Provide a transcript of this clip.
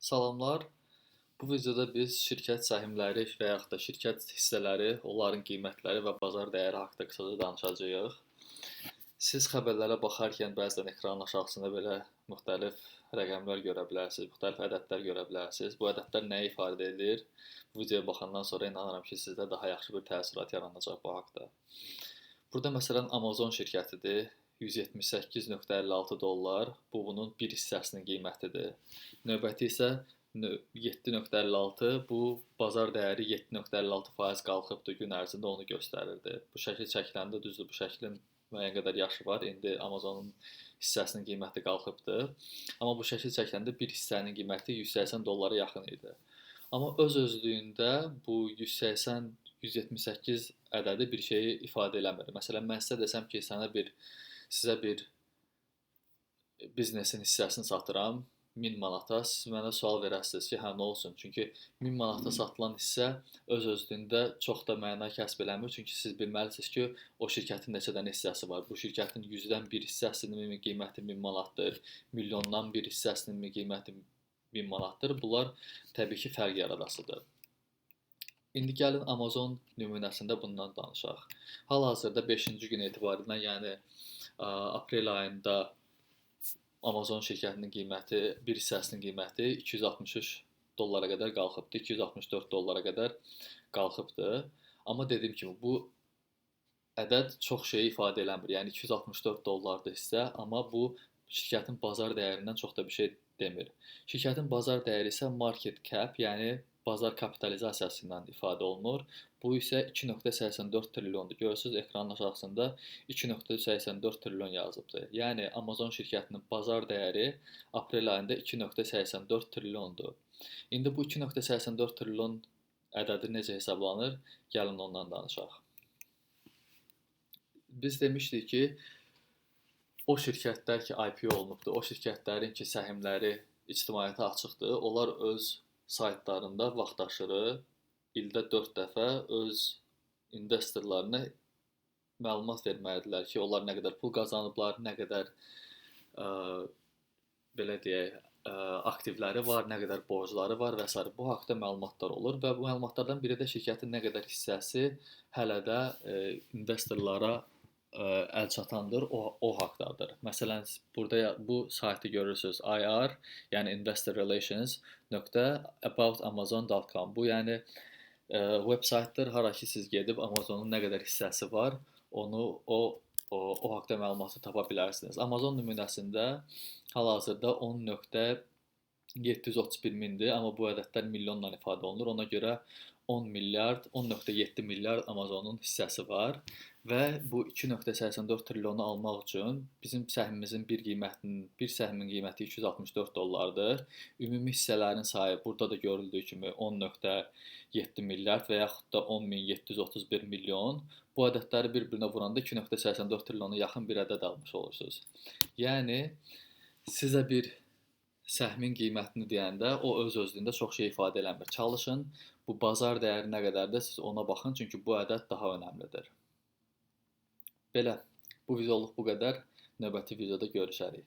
Salamlar. Bu videoda biz şirkət səhmləri və yaxud da şirkət hissələri, onların qiymətləri və bazar dəyəri haqqında qısaca danışacağıq. Siz xəbərlərə baxarkən bəzən ekranın aşağısında belə müxtəlif rəqəmlər görə bilərsiniz, müxtəlif ədədlər görə bilərsiniz. Bu ədədlər nəyi ifadə edir? Bu videoya baxandan sonra inanıram ki, sizdə daha yaxşı bir təəssürat yaranacaq bu haqqda. Burada məsələn Amazon şirkətidir. 178.56 dollar. Bu bunun bir hissəsinin qiymətidir. Növbəti isə 7.56, bu bazar dəyəri 7.56% qalxıbdır gün ərzində onu göstərirdi. Bu şəkil çəkiləndə düzdür, bu şəklin müəyyən qədər yaşı var. İndi Amazonun hissəsinin qiyməti qalxıbdır. Amma bu şəkil çəkiləndə bir hissənin qiyməti 180 dollara yaxın idi. Amma öz-özlüyündə bu 180 178 ədədi bir şeyi ifadə eləmir. Məsələn, mən sizə desəm ki, sizə bir biznesin hissəsini satıram 1000 manata, siz mənə sual verərsiniz ki, hə nə olsun? Çünki 1000 manata satılan hissə öz-özlüyündə çox da məna kəsb eləmir. Çünki siz bilməlisiniz ki, o şirkətin neçə dənə hissəsi var. Bu şirkətin 100-dən bir hissəsinin qiyməti 1000 manatdır, milyondan bir hissəsinin qiyməti 1000 manatdır. Bunlar təbii ki, fərq yaradasıdır. İndi gəlin Amazon nümunəsində bundan danışaq. Hal-hazırda 5-ci gün etibarilə, yəni aprel ayında Amazon şirkətinin qiyməti, bir hissəsinin qiyməti 263 dollara qədər qalxıbdı, 264 dollara qədər qalxıbdı. Amma dediyim kimi, bu ədəd çox şey ifadə eləmir. Yəni 264 dollardır hissə, amma bu şirkətin bazar dəyərindən çox da bir şey demir. Şirkətin bazar dəyəri isə market cap, yəni bazar kapitalizasiyası ilə ifadə olunur. Bu isə 2.84 trilyondur. Görürsünüz, ekranın aşağısında 2.84 trilyon yazıbdır. Yəni Amazon şirkətinin bazar dəyəri aprel ayında 2.84 trilyondur. İndi bu 2.84 trilyon ədədi necə hesablanır? Gəlin ondan danışaq. Biz demişdik ki, o şirkətlər ki IPO olunubdur, o şirkətlərin ki səhmləri ictimaiyyətə açıqdır, onlar öz saytlarında vaxtaşırı ildə 4 dəfə öz investorlarına məlumat verməlidirlər ki, onlar nə qədər pul qazanıblar, nə qədər belə deyək, aktivləri var, nə qədər borcları var və s. Bu haqda məlumatlar olur və bu məlumatlardan biri də şirkətin nə qədər hissəsi hələ də investorlara əl çatandır, o haqdadır. Məsələn, burada bu saytı görürsünüz, IR, yəni investorrelations.aboutamazon.com. Bu yəni web saytdır, hara ki siz gedib Amazonun nə qədər hissəsi var, o haqda məlumatı tapa bilərsiniz. Amazon nümunəsində hal-hazırda 10.731 mindir, amma bu ədədlər milyonla ifadə olunur. Ona görə 10.7 milyard Amazonun hissəsi var və bu 2.84 trilyonu almaq üçün bizim səhmimizin bir səhmin qiyməti 264 dollardır. Ümumi hissələrin sayı burada da görüldüyü kimi 10.7 milyard və yaxud da 10.731 milyon. Bu ədədləri bir-birinə vuranda 2.84 trilyona yaxın bir ədəd almış olursunuz. Yəni sizə bir səhmin qiymətini deyəndə o öz-özlüyündə çox şey ifadə eləmir. Çalışın, bu bazar dəyəri nə qədərdir, siz ona baxın, çünki bu ədəd daha önəmlidir. Belə, bu videoluq bu qədər. Növbəti videoda görüşərik.